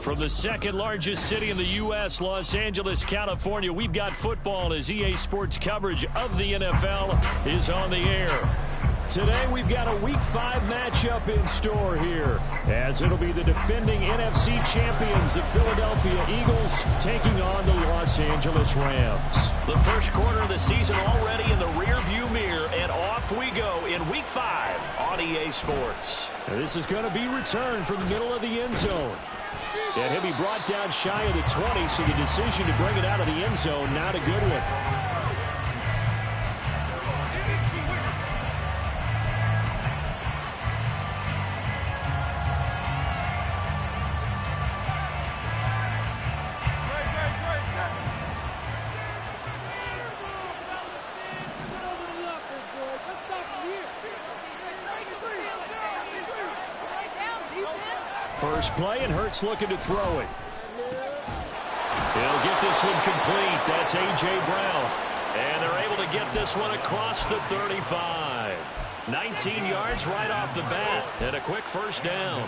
From the second largest city in the U.S., Los Angeles, California, we've got football as EA Sports coverage of the NFL is on the air. Today, we've got a Week 5 matchup in store here, as it'll be the defending NFC champions, the Philadelphia Eagles, taking on the Los Angeles Rams. The first quarter of the season already in the rearview mirror, and off we go in Week 5 on EA Sports. Now, this is going to be returned from the middle of the end zone. And he'll be brought down shy of the 20, so the decision to bring it out of the end zone, not a good one. First play, and Hurts looking to throw it. He'll get this one complete. That's A.J. Brown. And they're able to get this one across the 35. 19 yards right off the bat, and a quick first down.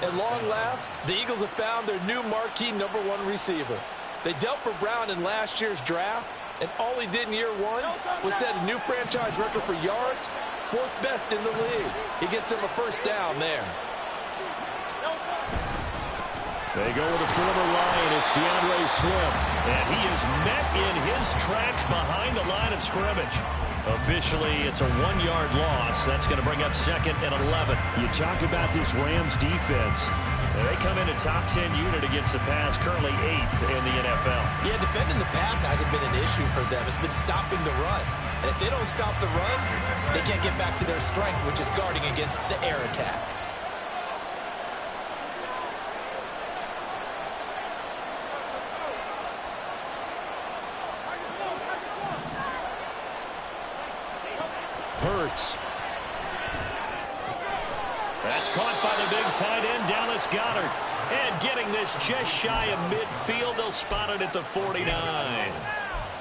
At long last, the Eagles have found their new marquee #1 receiver. They dealt for Brown in last year's draft, and all he did in year one was set a new franchise record for yards, 4th best in the league. He gets him a first down there. They go with a former Lion. It's DeAndre Swift. And he is met in his tracks behind the line of scrimmage. Officially, it's a 1-yard loss. That's going to bring up 2nd and 11. You talk about this Rams defense. They come in a top 10 unit against the pass, currently 8th in the NFL. Yeah, defending the pass hasn't been an issue for them. It's been stopping the run. And if they don't stop the run, they can't get back to their strength, which is guarding against the air attack. Hurts. That's caught by the big tight end, Dallas Goedert. And getting this just shy of midfield, they'll spot it at the 49.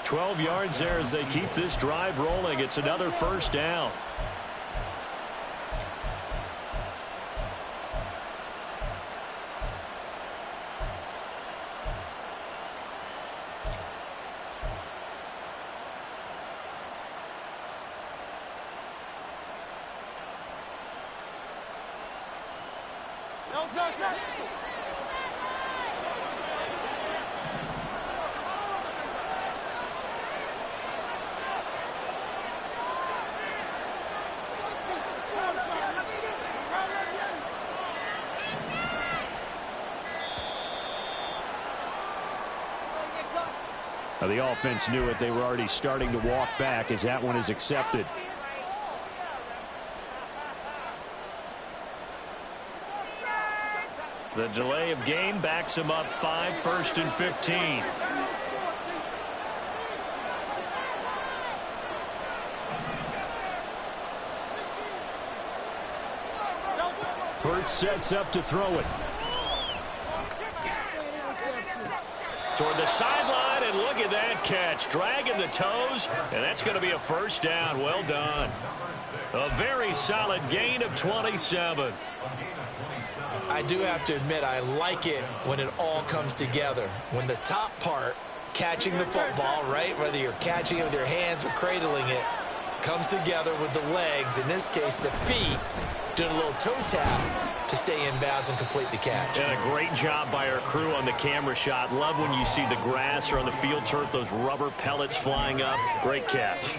12 yards there as they keep this drive rolling. It's another first down. Now, the offense knew it. They were already starting to walk back as that one is accepted. The delay of game backs him up 5, 1st and 15. Hurts sets up to throw it. Toward the sideline, and look at that catch. Dragging the toes, and that's going to be a first down. Well done. A very solid gain of 27. I do have to admit, I like it when it all comes together. When the top part, catching the football, right, whether you're catching it with your hands or cradling it, comes together with the legs, in this case the feet, doing a little toe tap to stay in bounds and complete the catch. And a great job by our crew on the camera shot. Love when you see the grass or on the field turf, those rubber pellets flying up. Great catch.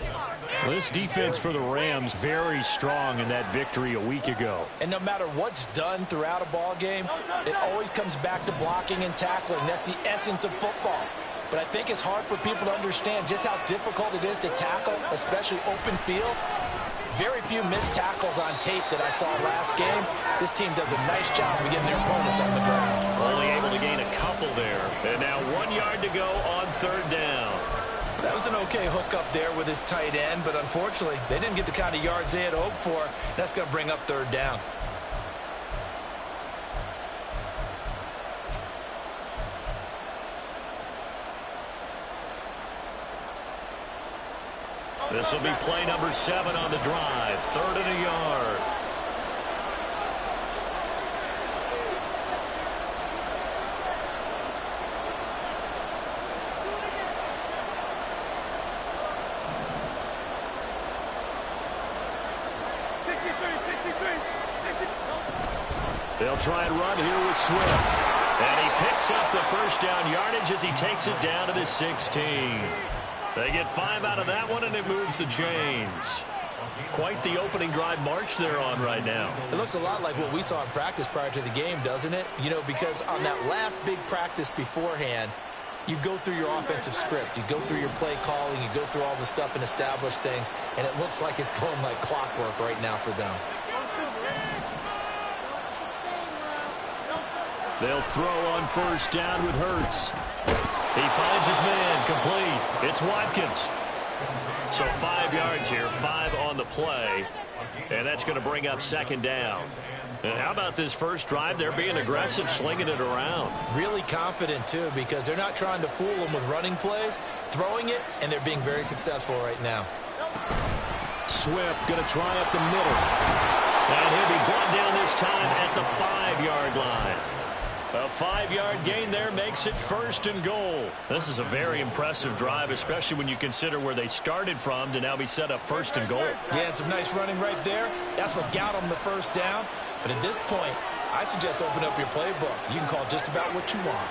Well, this defense for the Rams, very strong in that victory a week ago. And no matter what's done throughout a ball game, it always comes back to blocking and tackling. That's the essence of football. But I think it's hard for people to understand just how difficult it is to tackle, especially open field. Very few missed tackles on tape that I saw last game. This team does a nice job of getting their opponents on the ground. Only able to gain a couple there. And now 1 yard to go on 3rd down. That was an okay hook up there with his tight end, but unfortunately, they didn't get the kind of yards they had hoped for. That's going to bring up 3rd down. This will be play number 7 on the drive. 3rd and a yard. They'll try and run here with Swift. And he picks up the first down yardage as he takes it down to the 16. They get 5 out of that one, and it moves the chains. Quite the opening drive march they're on right now. It looks a lot like what we saw in practice prior to the game, doesn't it? You know, because on that last big practice beforehand, you go through your offensive script. You go through your play calling. You go through all the stuff and establish things. And it looks like it's going like clockwork right now for them. They'll throw on first down with Hurts. He finds his man complete. It's Watkins. So 5 yards here, 5 on the play. And that's going to bring up second down. And how about this first drive? They're being aggressive, slinging it around. Really confident, too, because they're not trying to fool them with running plays, throwing it, and they're being very successful right now. Swift going to try up the middle. And he'll be brought down this time at the 5-yard line. A 5-yard gain there makes it first and goal. This is a very impressive drive, especially when you consider where they started from to now be set up first and goal. Yeah, and some nice running right there. That's what got them the first down. But at this point, I suggest open up your playbook. You can call just about what you want.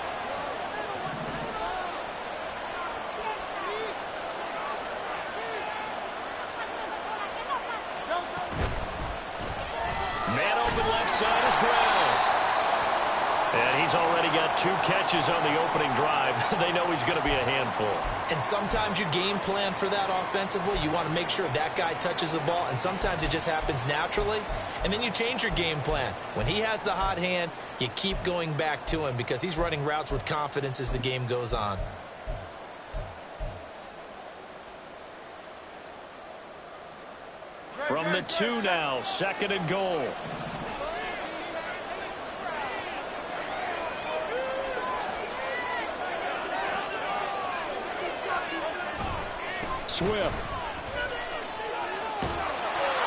Man open left side is Brown. And he's already got 2 catches on the opening drive. They know he's going to be a handful. And sometimes you game plan for that offensively. You want to make sure that guy touches the ball, and sometimes it just happens naturally. And then you change your game plan. When he has the hot hand, you keep going back to him because he's running routes with confidence as the game goes on. From the 2 now, second and goal. Swift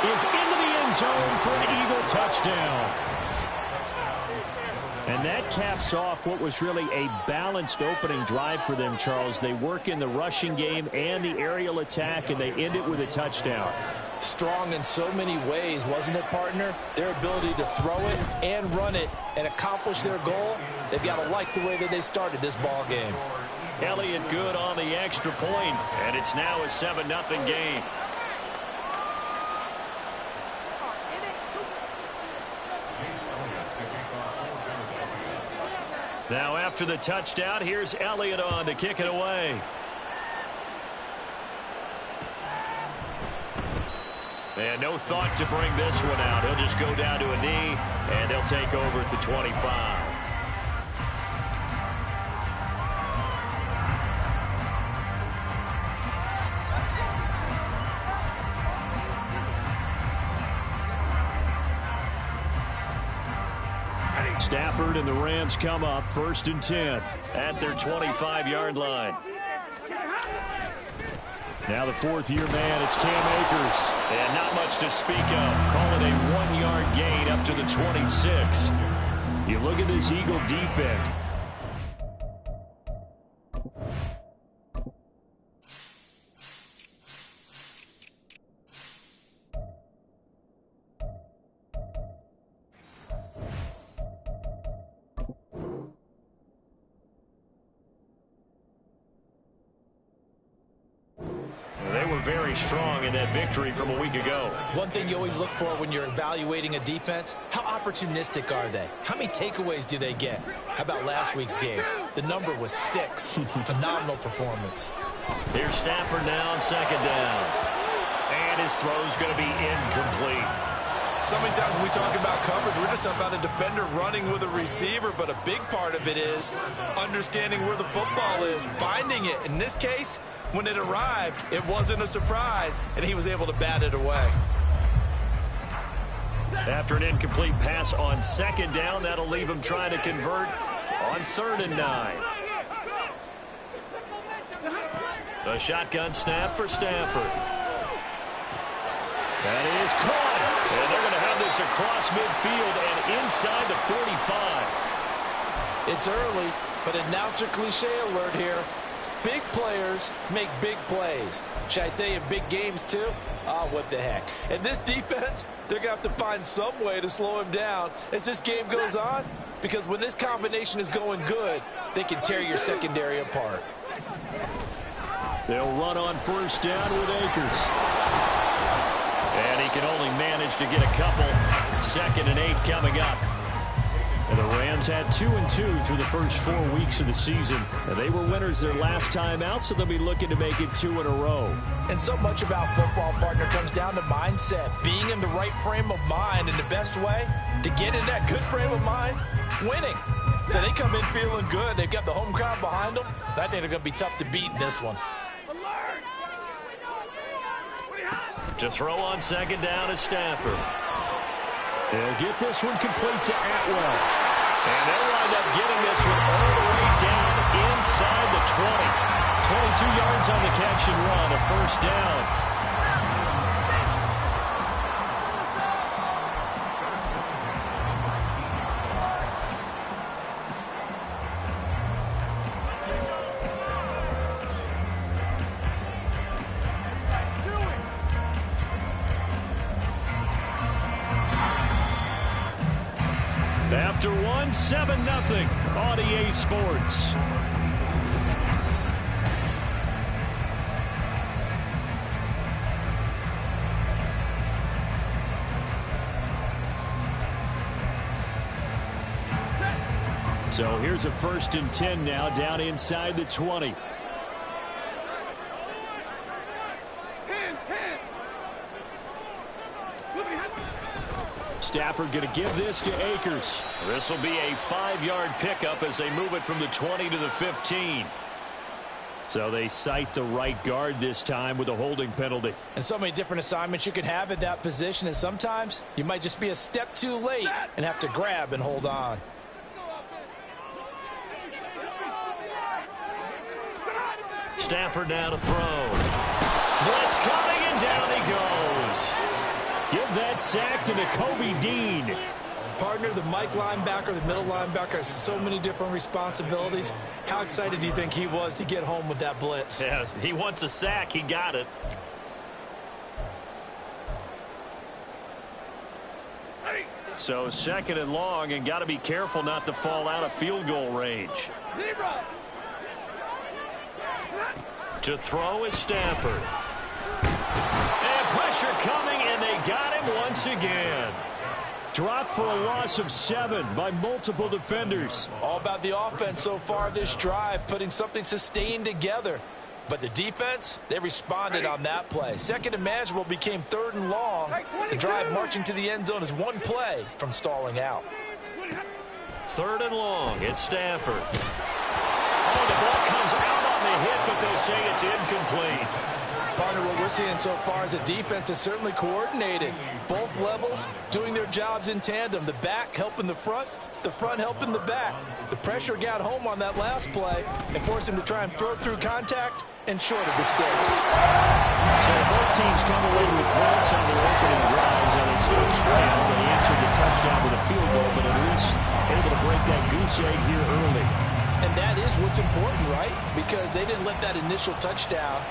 is into the end zone for an Eagle touchdown. And that caps off what was really a balanced opening drive for them, Charles. They work in the rushing game and the aerial attack, and they end it with a touchdown. Strong in so many ways, wasn't it, partner? Their ability to throw it and run it and accomplish their goal, they've got to like the way that they started this ball game. Elliott good on the extra point, and it's now a 7-0 game. Now after the touchdown, here's Elliott on to kick it away. And no thought to bring this one out. He'll just go down to a knee, and they'll take over at the 25. Stafford and the Rams come up first and 10 at their 25-yard line. Now the 4th-year man, it's Cam Akers. And not much to speak of. Call it a 1-yard gain up to the 26. You look at this Eagle defense. Very strong in that victory from a week ago. One thing you always look for when you're evaluating a defense, how opportunistic are they? How many takeaways do they get? How about last week's game? The number was 6. Phenomenal performance. Here's Stafford now on second down. And his throw's going to be incomplete. So many times when we talk about coverage, we're just about a defender running with a receiver, but a big part of it is understanding where the football is, finding it. In this case, when it arrived, it wasn't a surprise, and he was able to bat it away. After an incomplete pass on second down, that'll leave him trying to convert on 3rd and 9. A shotgun snap for Stafford. That is caught. And they're going to have this across midfield and inside the 45. It's early, but announcer cliche alert here. Big players make big plays. Should I say in big games too? Oh, what the heck. And this defense, they're going to have to find some way to slow him down as this game goes on, because when this combination is going good, they can tear your secondary apart. They'll run on first down with Akers. And he can only manage to get a couple. 2nd and 8 coming up. And the Rams had 2-2 through the first 4 weeks of the season. And they were winners their last time out, so they'll be looking to make it 2 in a row. And so much about football, partner, comes down to mindset. Being in the right frame of mind, and the best way to get in that good frame of mind, winning. So they come in feeling good. They've got the home crowd behind them. I think they're going to be tough to beat in this one. To throw on 2nd down is Stafford. They'll get this one complete to Atwell. And they'll wind up getting this one all the way down inside the 20. 22 yards on the catch and run, a first down. After 7-0 on EA Sports. So here's a 1st and 10 now, down inside the 20. Stafford going to give this to Akers. This will be a 5-yard pickup as they move it from the 20 to the 15. So they cite the right guard this time with a holding penalty. And so many different assignments you can have at that position, and sometimes you might just be a step too late and have to grab and hold on. Stafford now to throw. Blitz coming, and down he goes. Give that sack to Nakobe Dean. Partner, the Mike linebacker, the middle linebacker has so many different responsibilities. How excited do you think he was to get home with that blitz? Yeah, he wants a sack. He got it. So 2nd and long, and got to be careful not to fall out of field goal range. To throw is Stafford. And pressure coming, and they got him once again. Dropped for a loss of 7 by multiple defenders. All about the offense so far this drive, putting something sustained together. But the defense, they responded on that play. 2nd and manageable became 3rd and long. The drive marching to the end zone is one play from stalling out. 3rd and long, it's Stafford. Oh, the ball comes out on the hit, but they'll say it's incomplete. Partner, what we're seeing so far is a defense is certainly coordinated. Both levels doing their jobs in tandem. The back helping the front helping the back. The pressure got home on that last play and forced him to try and throw through contact and short of the sticks. So both teams come away with points on their opening drives, and they still trail. They answered the touchdown with a field goal, but at least able to break that goose egg here early. And that is what's important, right? Because they didn't let that initial touchdown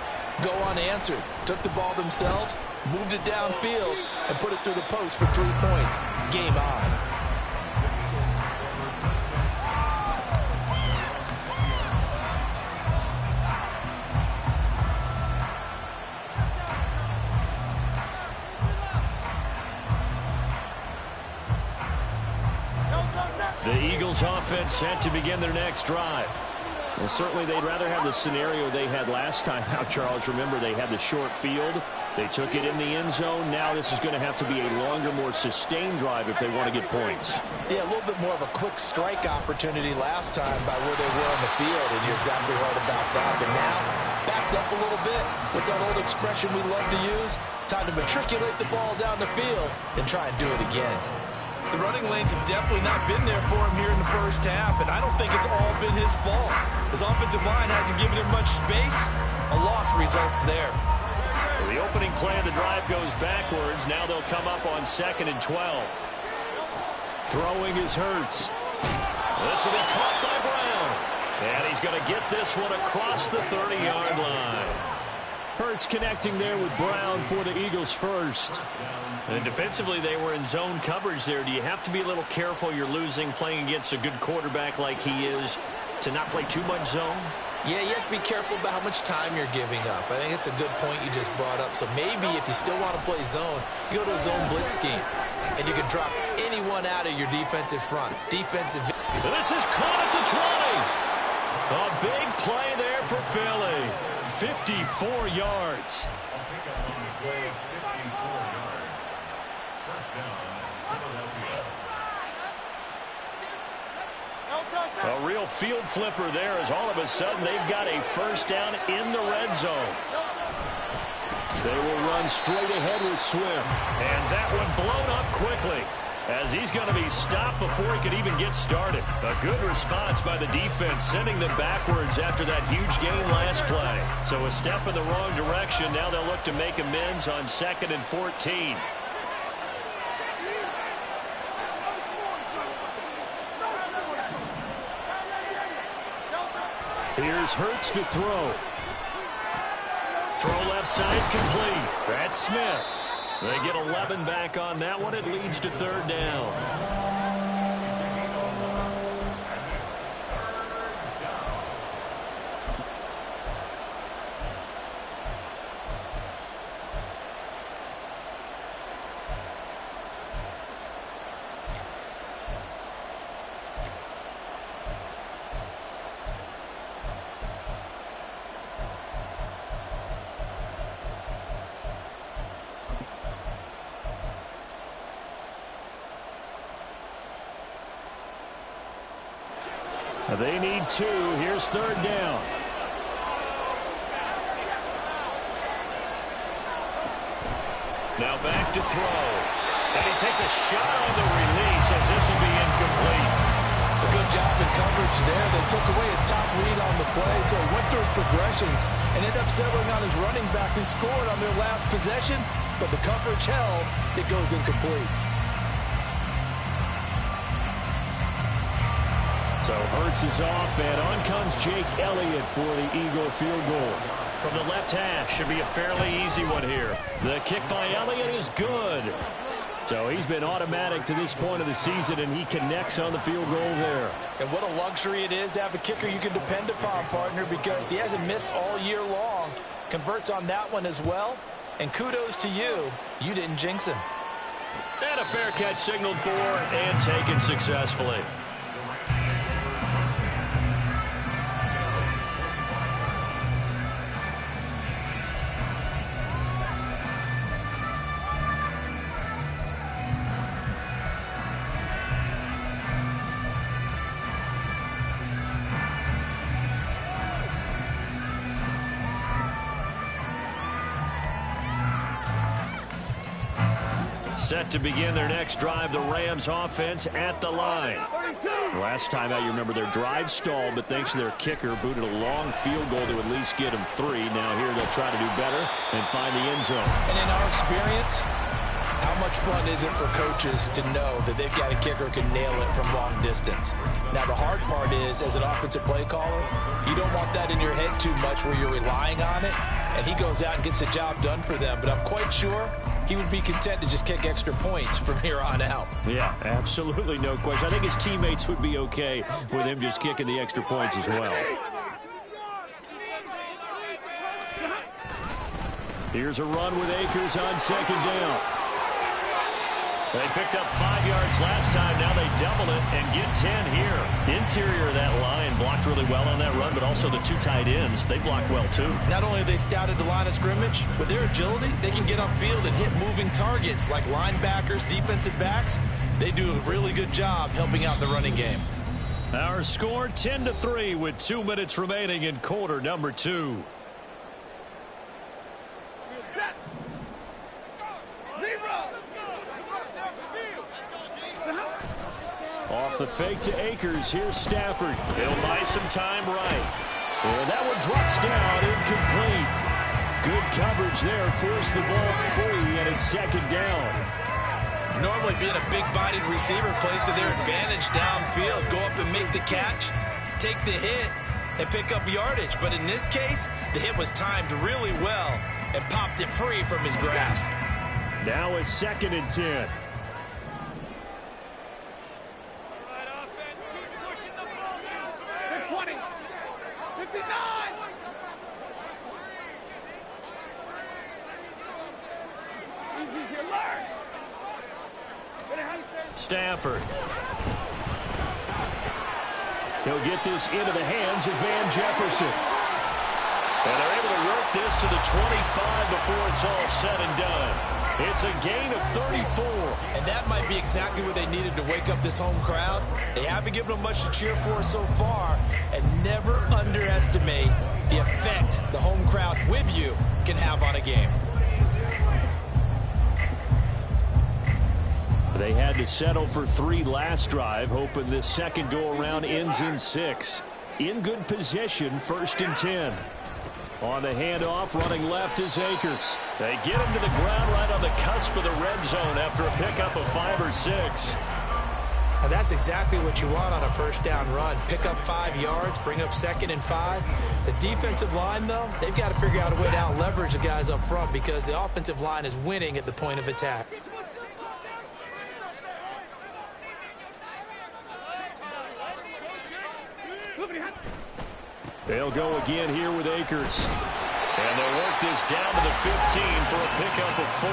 go unanswered. Took the ball themselves, moved it downfield, and put it through the post for 3 points. Game on. The Eagles offense set to begin their next drive. Well, certainly they'd rather have the scenario they had last time out, Charles. Remember, they had the short field. They took it in the end zone. Now this is going to have to be a longer, more sustained drive if they want to get points. Yeah, a little bit more of a quick strike opportunity last time by where they were on the field, and you're exactly right about that. But now, backed up a little bit. What's that old expression we love to use? Time to matriculate the ball down the field and try and do it again. The running lanes have definitely not been there for him here in the first half, and I don't think it's all been his fault. His offensive line hasn't given him much space. A loss results there. Well, the opening play of the drive goes backwards. Now they'll come up on 2nd and 12. Throwing is Hurts. This will be caught by Brown. And he's going to get this one across the 30-yard line. Hurts connecting there with Brown for the Eagles first. And defensively, they were in zone coverage there. Do you have to be a little careful? You're losing playing against a good quarterback like he is to not play too much zone? Yeah, you have to be careful about how much time you're giving up. I think it's a good point you just brought up. So maybe if you still want to play zone, you go to a zone blitz scheme. And you can drop anyone out of your defensive front. Defensive. And this is caught at the 20. A big play there for Philly. 54 yards. A real field flipper there as all of a sudden they've got a first down in the red zone. They will run straight ahead with Swift. And that one blown up quickly as he's going to be stopped before he could even get started. A good response by the defense, sending them backwards after that huge gain last play. So a step in the wrong direction. Now they'll look to make amends on 2nd and 14. Here's Hurts to throw. Throw left side complete. That's Smith. They get 11 back on that one. It leads to 3rd down. They need 2. Here's 3rd down. Now back to throw. And he takes a shot on the release as this will be incomplete. A good job in coverage there. They took away his top read on the play, so he went through his progressions and ended up settling on his running back who scored on their last possession, but the coverage held. It goes incomplete. So Hurts is off, and on comes Jake Elliott for the Eagle field goal. From the left hash, should be a fairly easy one here. The kick by Elliott is good. So he's been automatic to this point of the season, and he connects on the field goal there. And what a luxury it is to have a kicker you can depend upon, partner, because he hasn't missed all year long. Converts on that one as well. And kudos to you. You didn't jinx him. And a fair catch signaled for and taken successfully. Set to begin their next drive, the Rams offense at the line. Last time out, you remember their drive stalled, but thanks to their kicker, booted a long field goal to at least get them 3. Now here they'll try to do better and find the end zone. And in our experience, how much fun is it for coaches to know that they've got a kicker who can nail it from long distance? Now, the hard part is, as an offensive play caller, you don't want that in your head too much where you're relying on it, and he goes out and gets the job done for them. But I'm quite sure he would be content to just kick extra points from here on out. Yeah, absolutely no question. I think his teammates would be okay with him just kicking the extra points as well. Here's a run with Akers on 2nd down. They picked up 5 yards last time. Now they double it and get 10 here. Interior of that line blocked really well on that run, but also the 2 tight ends, they blocked well too. Not only have they scouted the line of scrimmage, with their agility, they can get upfield and hit moving targets like linebackers, defensive backs. They do a really good job helping out the running game. Our score 10-3 with 2 minutes remaining in quarter number 2. Off the fake to Akers. Here's Stafford. He'll buy some time right. And that one drops down, incomplete. Good coverage there. Forced the ball free, and it's 2nd down. Normally being a big-bodied receiver plays to their advantage downfield. Go up and make the catch, take the hit, and pick up yardage. But in this case, the hit was timed really well and popped it free from his grasp. Now it's 2nd and 10. Stafford. He'll get this into the hands of Van Jefferson. And they're able to work this to the 25 before it's all said and done. It's a gain of 34. And that might be exactly what they needed to wake up this home crowd. They haven't given them much to cheer for so far. And never underestimate the effect the home crowd with you can have on a game. They had to settle for 3 last drive, hoping this second go-around ends in 6. In good position, 1st and 10. On the handoff, running left is Akers. They get him to the ground right on the cusp of the red zone after a pickup of 5 or 6. And that's exactly what you want on a first down run. Pick up 5 yards, bring up 2nd and 5. The defensive line, though, they've got to figure out a way to out-leverage the guys up front because the offensive line is winning at the point of attack. They'll go again here with Akers. And they'll work this down to the 15 for a pickup of 4.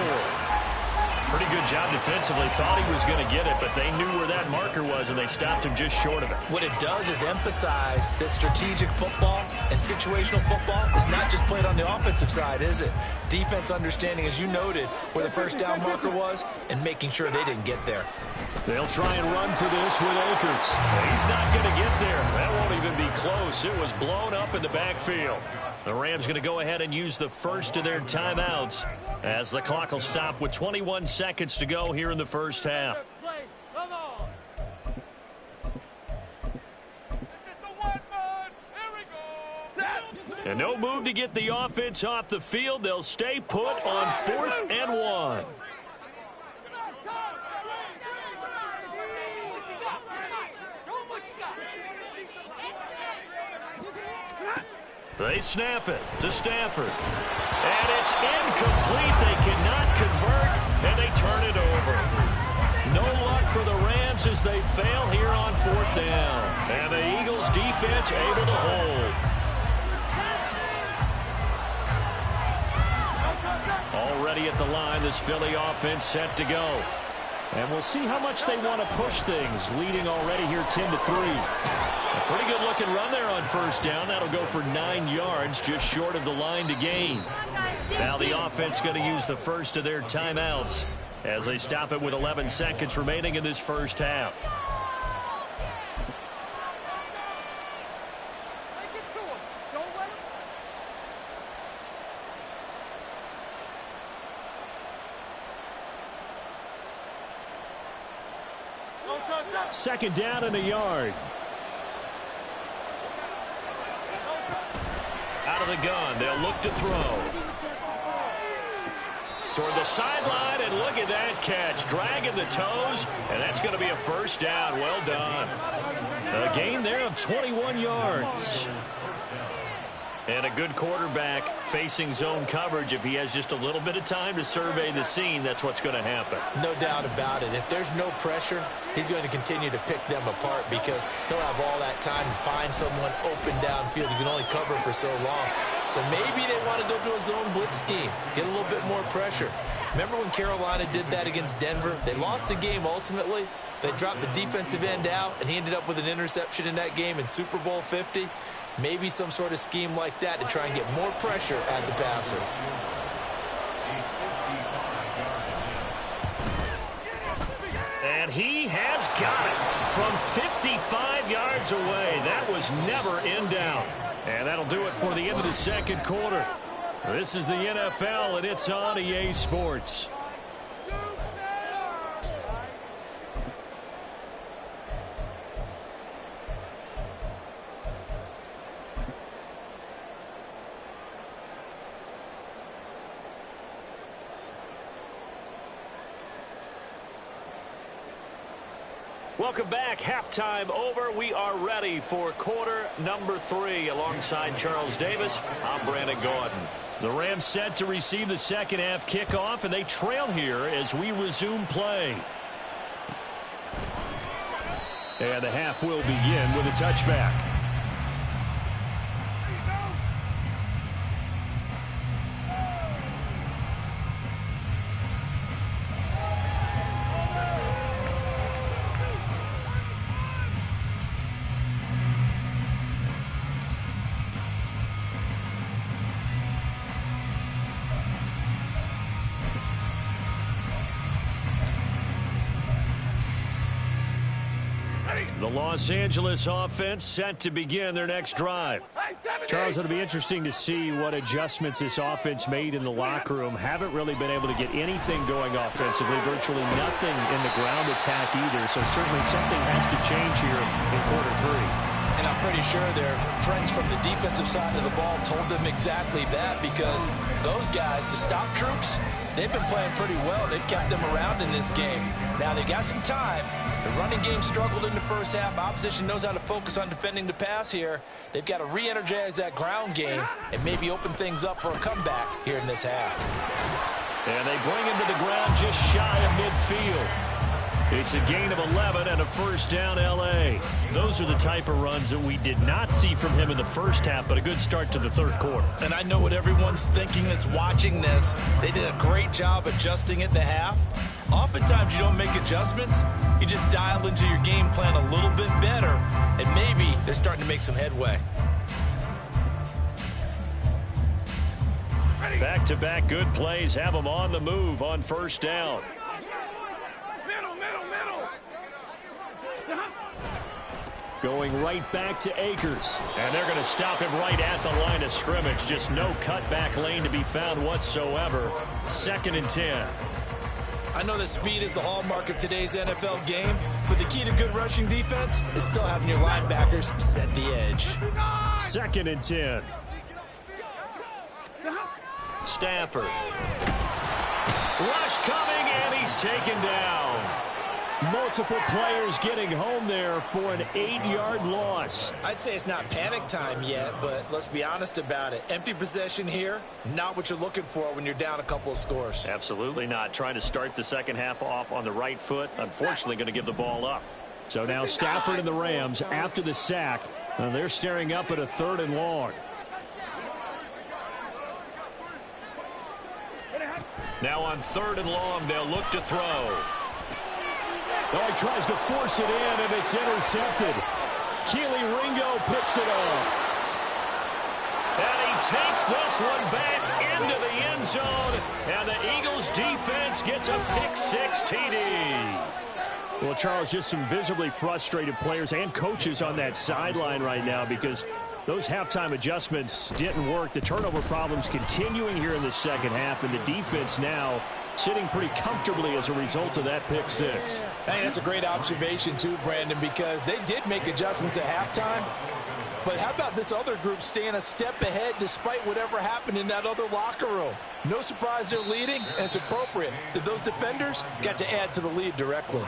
Pretty good job defensively. Thought he was going to get it, but they knew where that marker was, and they stopped him just short of it. What it does is emphasize that strategic football and situational football is not just played on the offensive side, is it? Defense understanding, as you noted, where the first down marker was and making sure they didn't get there. They'll try and run for this with Akers. He's not going to get there. That won't even be close. It was blown up in the backfield. The Rams going to go ahead and use the first of their timeouts as the clock will stop with 21 seconds to go here in the first half. And no move to get the offense off the field. They'll stay put on 4th and 1. They snap it to Stafford. And it's incomplete. They cannot convert, and they turn it over. No luck for the Rams as they fail here on 4th down. And the Eagles defense able to hold. Already at the line, this Philly offense set to go. And we'll see how much they want to push things, leading already here 10-3. A pretty good looking run there on 1st down. That'll go for 9 yards, just short of the line to gain. Now the offense going to use the first of their timeouts as they stop it with 11 seconds remaining in this first half. Second down and a yard. Out of the gun, they'll look to throw. Toward the sideline, and look at that catch. Dragging the toes, and that's going to be a first down. Well done. A gain there of 21 yards. And a good quarterback facing zone coverage. If he has just a little bit of time to survey the scene, that's what's going to happen. No doubt about it. If there's no pressure, he's going to continue to pick them apart because he'll have all that time to find someone open downfield. You can only cover for so long. So maybe they want to go to a zone blitz scheme, get a little bit more pressure. Remember when Carolina did that against Denver? They lost the game ultimately. They dropped the defensive end out, and he ended up with an interception in that game in Super Bowl 50. Maybe some sort of scheme like that to try and get more pressure at the passer. And he has got it from 55 yards away. That was never in doubt. And that'll do it for the end of the second quarter. This is the NFL, and it's on EA Sports. Welcome back. Halftime over. We are ready for quarter number 3. Alongside Charles Davis, I'm Brandon Gordon. The Rams set to receive the second half kickoff, and they trail here as we resume play. And the half will begin with a touchback. The Los Angeles offense set to begin their next drive. Charles, it'll be interesting to see what adjustments this offense made in the locker room. Haven't really been able to get anything going offensively, virtually nothing in the ground attack either. So certainly something has to change here in quarter 3. And I'm pretty sure their friends from the defensive side of the ball told them exactly that, because those guys, the stop troops, they've been playing pretty well. They've kept them around in this game. Now they got some time. The running game struggled in the first half. Opposition knows how to focus on defending the pass here. They've got to re-energize that ground game and maybe open things up for a comeback here in this half. And they bring him to the ground just shy of midfield. It's a gain of 11 and a first down, L.A. Those are the type of runs that we did not see from him in the first half, but a good start to the third quarter. And I know what everyone's thinking that's watching this. They did a great job adjusting at the half. Oftentimes you don't make adjustments. You just dial into your game plan a little bit better, and maybe they're starting to make some headway. Back-to-back good plays have them on the move on first down. Going right back to Akers. And they're going to stop him right at the line of scrimmage. Just no cutback lane to be found whatsoever. 2nd and 10. I know that speed is the hallmark of today's NFL game, but the key to good rushing defense is still having your linebackers set the edge. 2nd and 10. Stafford. Rush coming, and he's taken down. Multiple players getting home there for an 8-yard loss. I'd say it's not panic time yet, but let's be honest about it. Empty possession here, not what you're looking for when you're down a couple of scores. Absolutely not. Trying to start the second half off on the right foot. Unfortunately, going to give the ball up. So now Stafford and the Rams, after the sack, they're staring up at a 3rd and long. Now on 3rd and long, they'll look to throw. Oh, he tries to force it in, and it's intercepted. Keely Ringo picks it off. And he takes this one back into the end zone, and the Eagles defense gets a pick-6 TD. Well, Charles, just some visibly frustrated players and coaches on that sideline right now because those halftime adjustments didn't work. The turnover problems continuing here in the second half, and the defense now sitting pretty comfortably as a result of that pick-6. Hey, that's a great observation too, Brandon, because they did make adjustments at halftime. But how about this other group staying a step ahead despite whatever happened in that other locker room? No surprise they're leading, and it's appropriate that those defenders got to add to the lead directly.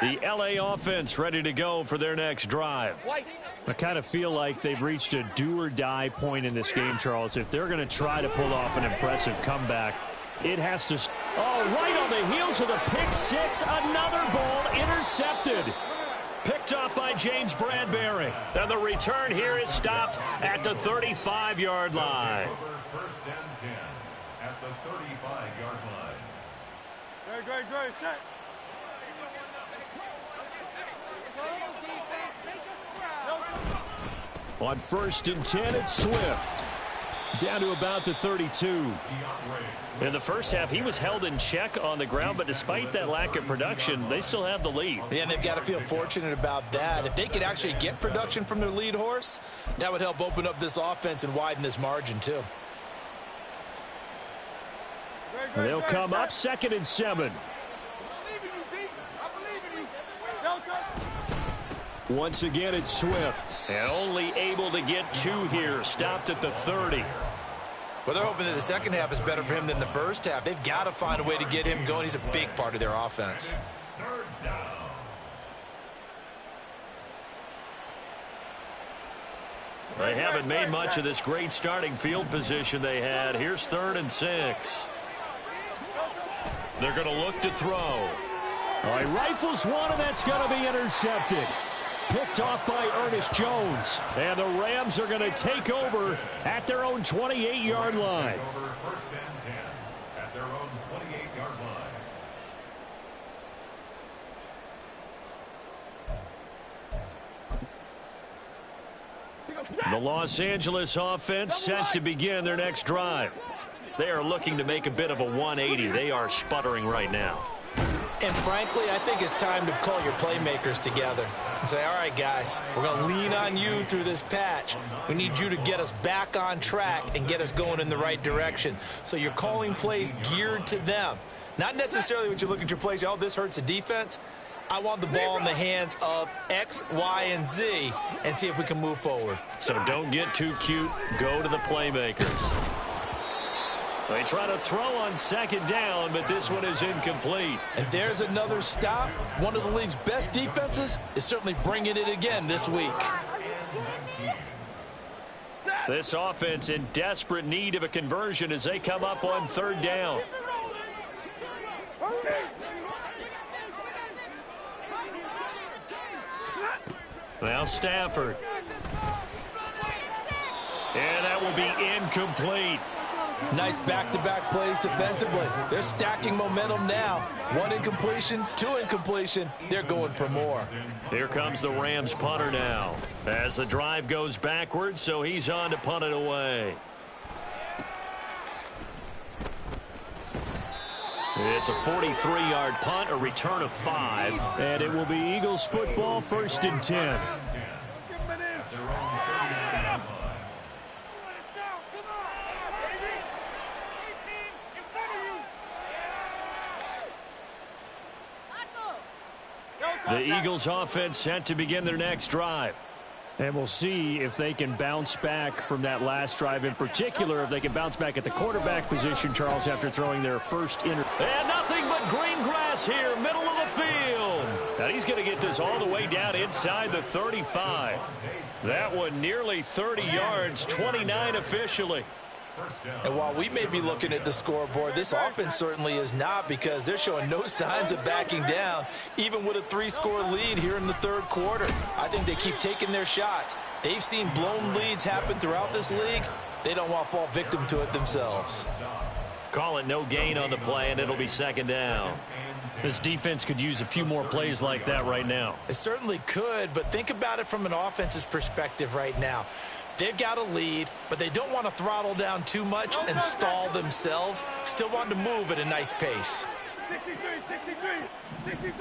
The L.A. offense ready to go for their next drive. I kind of feel like they've reached a do-or-die point in this game, Charles. If they're going to try to pull off an impressive comeback, it has to... Oh, right on the heels of the pick-6, another ball intercepted. Picked up by James Bradbury. And the return here is stopped at the 35-yard line. First and 10 at the 35-yard line. Great, set. On 1st and 10, it's Swift. Down to about the 32. In the first half, he was held in check on the ground, but despite that lack of production, they still have the lead. Yeah, and they've got to feel fortunate about that. If they could actually get production from their lead horse, that would help open up this offense and widen this margin, too. They'll come up 2nd and 7. Once again, it's Swift. And only able to get 2 here. Stopped at the 30. Well, they're hoping that the second half is better for him than the first half. They've got to find a way to get him going. He's a big part of their offense. They haven't made much of this great starting field position they had. Here's 3rd and 6. They're going to look to throw. All right, rifles one, and that's going to be intercepted. Picked off by Ernest Jones. And the Rams are going to take over at their own 28-yard line. First and 10 at their own 28-yard line. The Los Angeles offense set to begin their next drive. They are looking to make a bit of a 180. They are sputtering right now. And frankly, I think it's time to call your playmakers together and say, all right, guys, we're going to lean on you through this patch. We need you to get us back on track and get us going in the right direction. So you're calling plays geared to them. Not necessarily when you look at your plays, oh, this hurts the defense. I want the ball in the hands of X, Y, and Z and see if we can move forward. So don't get too cute. Go to the playmakers. They try to throw on 2nd down, but this one is incomplete. And there's another stop. One of the league's best defenses is certainly bringing it again this week. This offense in desperate need of a conversion as they come up on 3rd down. Now Stafford. And that will be incomplete. Nice back-to-back plays defensively. They're stacking momentum now. 1 incompletion, 2 incompletion. They're going for more. Here comes the Rams punter now. As the drive goes backwards, so he's on to punt it away. It's a 43-yard punt, a return of 5. And it will be Eagles football, 1st and 10. The Eagles offense set to begin their next drive. And we'll see if they can bounce back from that last drive, in particular, if they can bounce back at the quarterback position, Charles, after throwing their first And nothing but green grass here, middle of the field. Now he's going to get this all the way down inside the 35. That one nearly 30 yards, 29 officially. And while we may be looking at the scoreboard, this offense certainly is not, because they're showing no signs of backing down, even with a 3-score lead here in the 3rd quarter. I think they keep taking their shots. They've seen blown leads happen throughout this league. They don't want to fall victim to it themselves. Call it no gain on the play, and it'll be 2nd down. This defense could use a few more plays like that right now. It certainly could, but think about it from an offense's perspective right now. They've got a lead, but they don't want to throttle down too much and stall themselves. Still want to move at a nice pace. 63.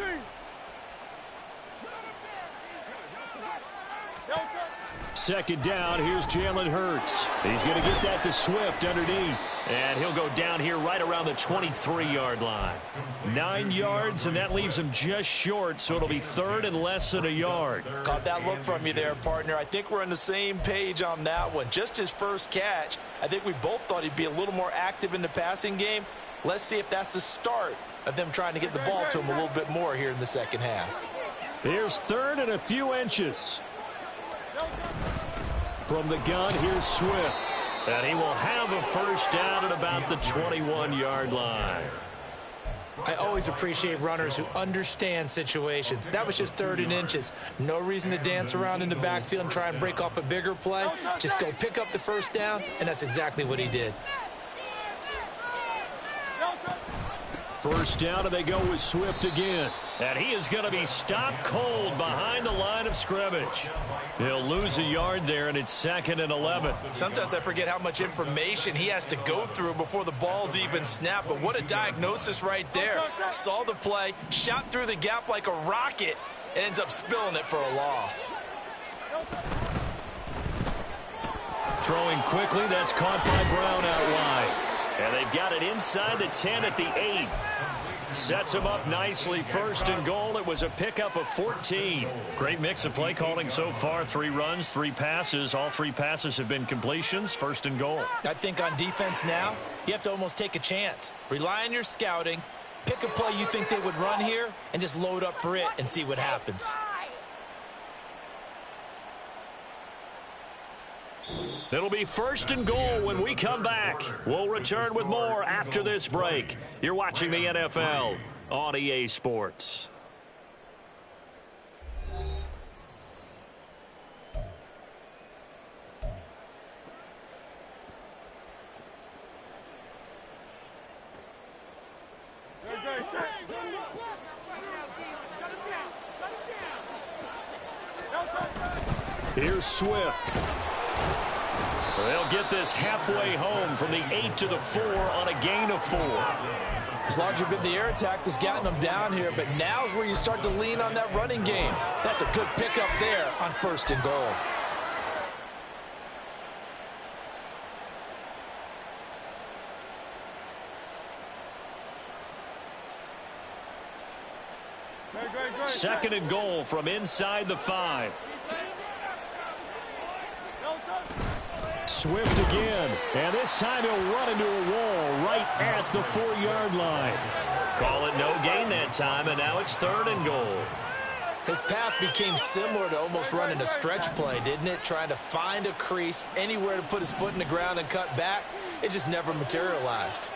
Second down, here's Jalen Hurts. He's going to get that to Swift underneath. And he'll go down here right around the 23-yard line. 9 yards, and that leaves him just short, so it'll be 3rd and less than a yard. Caught that look from you there, partner. I think we're on the same page on that one. Just his first catch. I think we both thought he'd be a little more active in the passing game. Let's see if that's the start of them trying to get the ball to him a little bit more here in the second half. Here's 3rd and a few inches. From the gun, here's Swift. And he will have a first down at about the 21-yard line. I always appreciate runners who understand situations. That was just 3rd and inches. No reason to dance around in the backfield and try and break off a bigger play. Just go pick up the first down, and that's exactly what he did. First down, and they go with Swift again. And he is going to be stopped cold behind the line of scrimmage. He'll lose a yard there, and it's 2nd and 11. Sometimes I forget how much information he has to go through before the ball's even snapped. But what a diagnosis right there. Saw the play, shot through the gap like a rocket, and ends up spilling it for a loss. Throwing quickly, that's caught by Brown out wide. And they've got it inside the 10 at the 8. Sets them up nicely. First and goal. It was a pickup of 14. Great mix of play calling so far. 3 runs, 3 passes. All 3 passes have been completions. First and goal. I think on defense now, you have to almost take a chance. Rely on your scouting. Pick a play you think they would run here and just load up for it and see what happens. It'll be first and goal when we come back. We'll return with more after this break. You're watching the NFL on EA Sports. Here's Swift. They'll get this halfway home from the 8 to the 4 on a gain of 4. As long as you've been the air attack that's gotten them down here, but now's where you start to lean on that running game. That's a good pickup there on first and goal. Second and goal from inside the 5. Swift again, and this time he'll run into a wall right at the 4-yard line. Call it no gain that time, and now it's third and goal. His path became similar to almost running a stretch play, didn't it? Trying to find a crease, anywhere to put his foot in the ground and cut back. It just never materialized.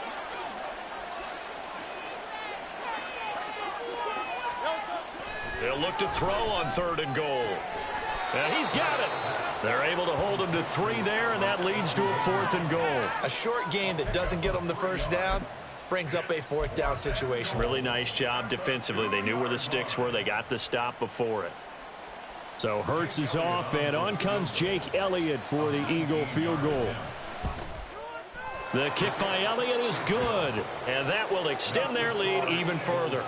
They'll look to throw on third and goal. And he's got it. They're able to hold him to 3 there, and that leads to a 4th and goal. A short gain that doesn't get them the first down brings up a 4th down situation. Really nice job defensively. They knew where the sticks were. They got the stop before it. So Hurts is off, and on comes Jake Elliott for the Eagle field goal. The kick by Elliott is good, and that will extend their lead even further.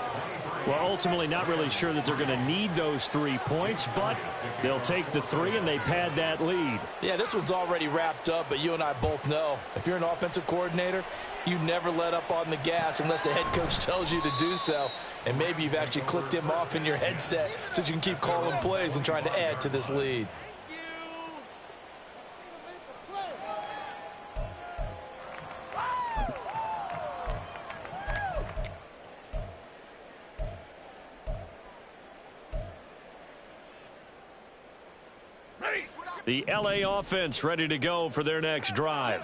Well, ultimately not really sure that they're going to need those 3 points, but they'll take the 3 and they pad that lead. Yeah, this one's already wrapped up, but you and I both know if you're an offensive coordinator, you never let up on the gas unless the head coach tells you to do so. And maybe you've actually clicked him off in your headset so you can keep calling plays and trying to add to this lead. The LA offense ready to go for their next drive.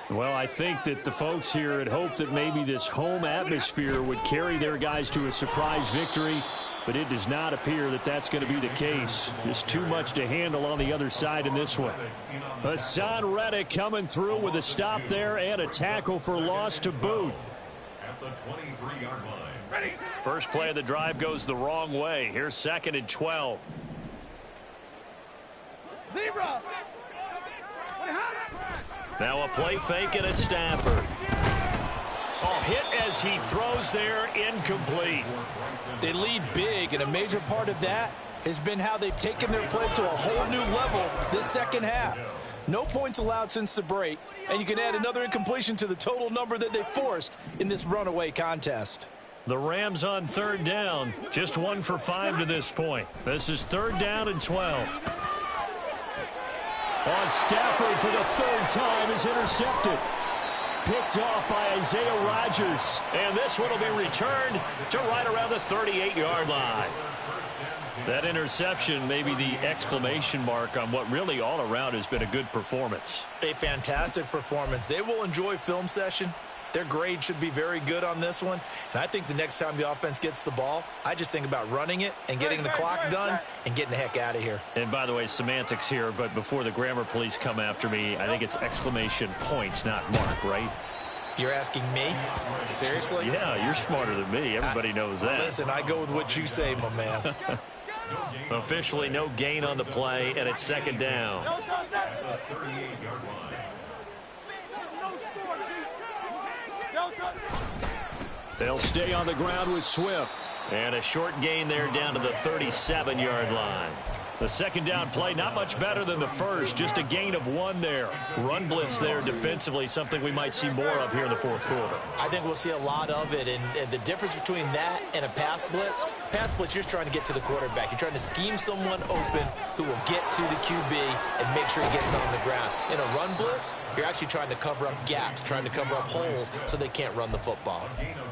Well, I think that the folks here had hoped that maybe this home atmosphere would carry their guys to a surprise victory, but it does not appear that that's going to be the case. There's too much to handle on the other side in this one. Hassan Reddick coming through with a stop there and a tackle for loss to boot. At the 23-yard line. First play of the drive goes the wrong way. Here's 2nd and 12. Now a play fake and it's Stafford. Oh, hit as he throws there, incomplete. They lead big, and a major part of that has been how they've taken their play to a whole new level this second half. No points allowed since the break, and you can add another incompletion to the total number that they forced in this runaway contest. The Rams on third down, just 1 for 5 to this point. This is 3rd down and 12. On Stafford for the 3rd time is intercepted. Picked off by Isaiah Rodgers. And this one will be returned to right around the 38-yard line. That interception may be the exclamation mark on what really all around has been a good performance. A fantastic performance. They will enjoy film session. Their grade should be very good on this one. And I think the next time the offense gets the ball, I just think about running it and getting the clock done and getting the heck out of here. And by the way, semantics here, but before the grammar police come after me, I think it's exclamation point, not mark, right? You're asking me? Seriously? Yeah, you're smarter than me. Everybody knows that. Listen, I go with what you say, my man. Officially no gain on the play, and it's 2nd down. They'll stay on the ground with Swift. And a short gain there down to the 37-yard line. The second down play, not much better than the first. Just a gain of 1 there. Run blitz there defensively, something we might see more of here in the fourth quarter. I think we'll see a lot of it. And the difference between that and a pass blitz, you're just trying to get to the quarterback. You're trying to scheme someone open who will get to the QB and make sure he gets on the ground. In a run blitz, you're actually trying to cover up gaps, trying to cover up holes so they can't run the football.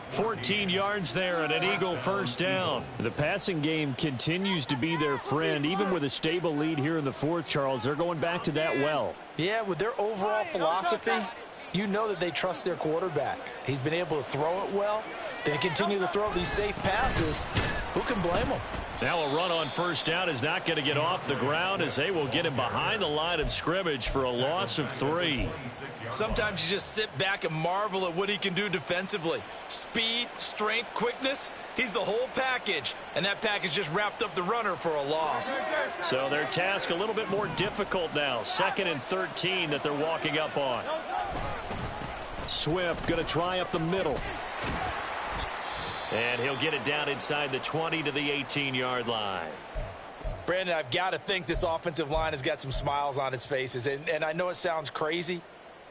14 yards there and an Eagle first down. The passing game continues to be their friend. Even with a stable lead here in the fourth, Charles, they're going back to that well. Yeah, with their overall philosophy, you know that they trust their quarterback. He's been able to throw it well. They continue to throw these safe passes. Who can blame them? Now a run on first down is not going to get off the ground as they will get him behind the line of scrimmage for a loss of 3. Sometimes you just sit back and marvel at what he can do defensively. Speed, strength, quickness, he's the whole package. And that package just wrapped up the runner for a loss. So their task a little bit more difficult now. 2nd and 13 that they're walking up on. Swift going to try up the middle. And he'll get it down inside the 20 to the 18-yard line. Brandon, I've got to think this offensive line has got some smiles on its faces. And I know it sounds crazy,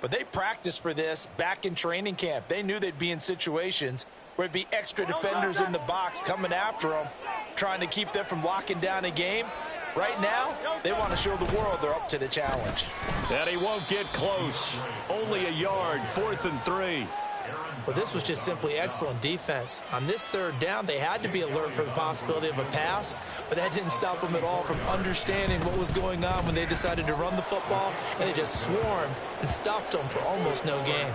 but they practiced for this back in training camp. They knew they'd be in situations where it'd be extra defenders in the box coming after them, trying to keep them from locking down a game. Right now, they want to show the world they're up to the challenge. And he won't get close. Only a yard, 4th and 3. Well, this was just simply excellent defense. On this 3rd down, they had to be alert for the possibility of a pass, but that didn't stop them at all from understanding what was going on when they decided to run the football, and they just swarmed and stuffed them for almost no gain.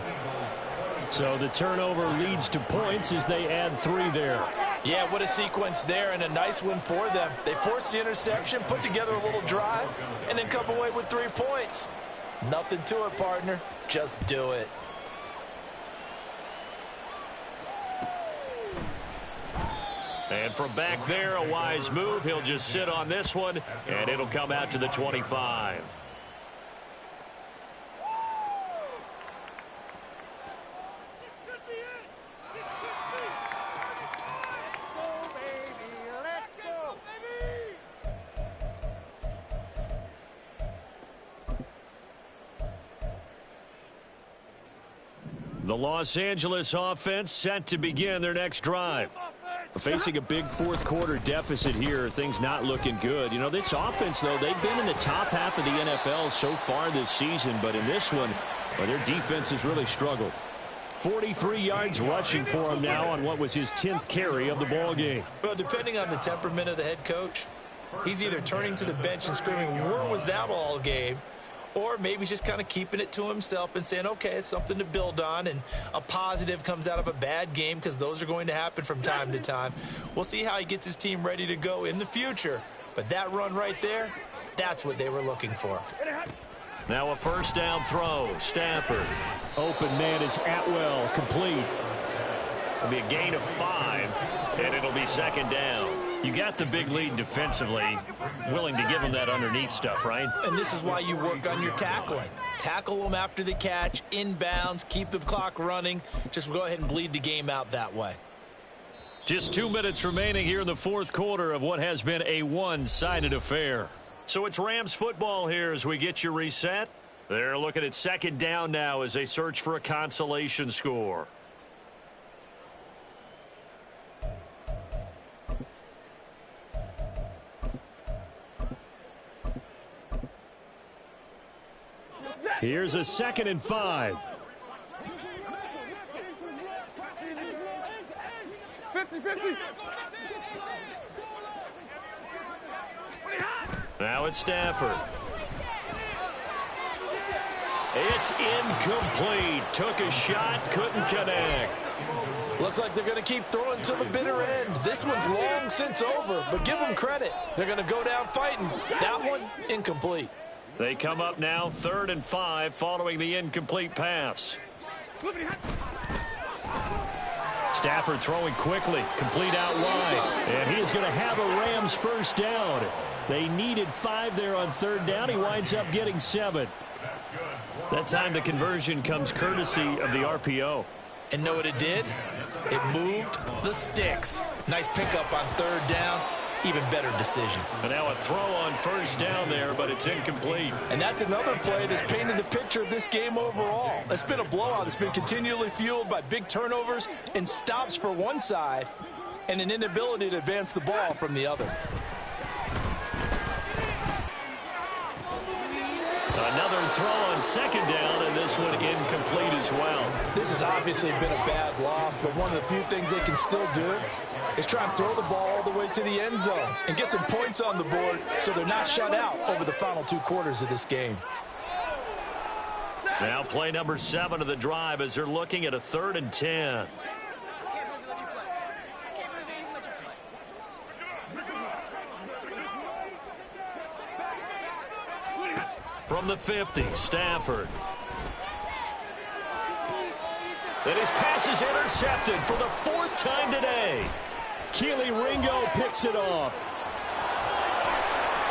So the turnover leads to points as they add 3 there. Yeah, what a sequence there, and a nice one for them. They forced the interception, put together a little drive, and then come away with 3 points. Nothing to it, partner. Just do it. And from back there, a wise move. He'll just sit on this one, and it'll come out to the 25. The Los Angeles offense set to begin their next drive. Facing a big fourth quarter deficit here, things not looking good. You know, this offense, though, they've been in the top half of the NFL so far this season, but in this one, well, their defense has really struggled. 43 yards rushing for him now on what was his 10th carry of the ball game. Well, depending on the temperament of the head coach, he's either turning to the bench and screaming, "Where was that all game?" Or maybe he's just kind of keeping it to himself and saying, okay, it's something to build on, and a positive comes out of a bad game because those are going to happen from time to time. We'll see how he gets his team ready to go in the future. But that run right there, that's what they were looking for. Now a first down throw. Stafford. Open man is Atwell. Complete. It'll be a gain of 5, and it'll be 2nd down. You got the big lead defensively, willing to give them that underneath stuff, right? And this is why you work on your tackling. Tackle them after the catch, inbounds, keep the clock running. Just go ahead and bleed the game out that way. Just 2 minutes remaining here in the fourth quarter of what has been a one-sided affair. So it's Rams football here as we get you reset. They're looking at 2nd down now as they search for a consolation score. Here's a 2nd and 5. Now it's Stafford. It's incomplete. Took a shot, couldn't connect. Looks like they're going to keep throwing to the bitter end. This one's long since over, but give them credit. They're going to go down fighting. That one, incomplete. They come up now 3rd and 5 following the incomplete pass. Stafford throwing quickly, complete out wide. And he is going to have a Rams first down. They needed 5 there on 3rd down. He winds up getting 7. That time the conversion comes courtesy of the RPO. And know what it did? It moved the sticks. Nice pickup on 3rd down. even better decision. And now a throw on first down there, but it's incomplete. And that's another play that's painted the picture of this game overall. It's been a blowout. It's been continually fueled by big turnovers and stops for one side and an inability to advance the ball from the other. Another throw on second down, and this one incomplete as well. This has obviously been a bad loss, but one of the few things they can still do is try and throw the ball all the way to the end zone and get some points on the board so they're not shut out over the final 2 quarters of this game. Now play number 7 of the drive as they're looking at a 3rd and 10. From the 50, Stafford. And his pass is intercepted for the 4th time today. Keely Ringo picks it off.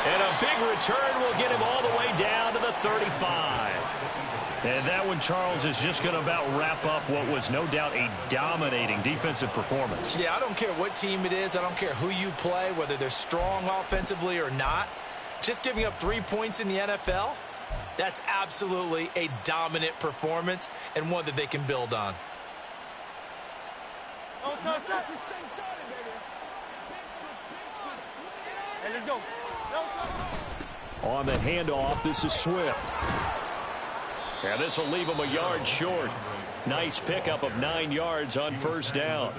And a big return will get him all the way down to the 35. And that one, Charles, is just going to about wrap up what was no doubt a dominating defensive performance. Yeah, I don't care what team it is. I don't care who you play, whether they're strong offensively or not. Just giving up 3 points in the NFL, that's absolutely a dominant performance and one that they can build on. On the handoff, this is Swift. And this will leave him a yard short. Nice pickup of 9 yards on first down.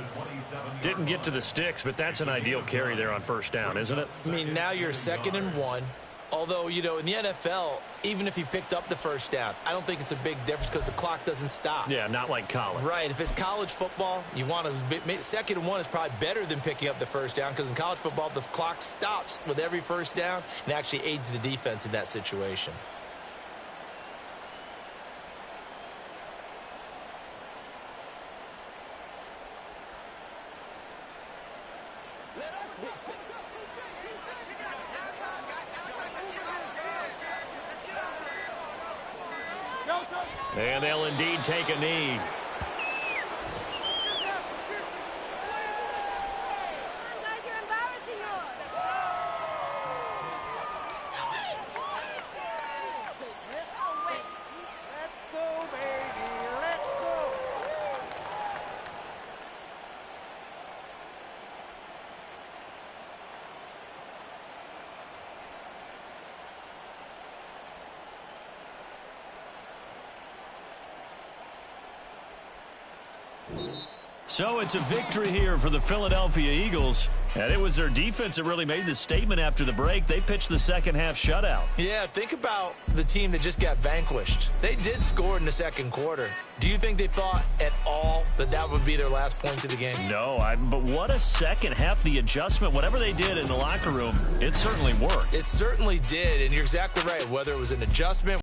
Didn't get to the sticks, but that's an ideal carry there on first down, isn't it? I mean, now you're 2nd and 1. Although, you know, in the NFL, even if he picked up the first down, I don't think it's a big difference because the clock doesn't stop. Yeah, not like college. Right. If it's college football, you want to 2nd and 1 is probably better than picking up the first down because in college football, the clock stops with every first down and actually aids the defense in that situation. And they'll indeed take a knee. So it's a victory here for the Philadelphia Eagles. And it was their defense that really made the statement after the break. They pitched the second half shutout. Yeah, think about the team that just got vanquished. They did score in the 2nd quarter. Do you think they thought at all that that would be their last points of the game? No, but what a second half. The adjustment, whatever they did in the locker room, it certainly worked. It certainly did, and you're exactly right. Whether it was an adjustment,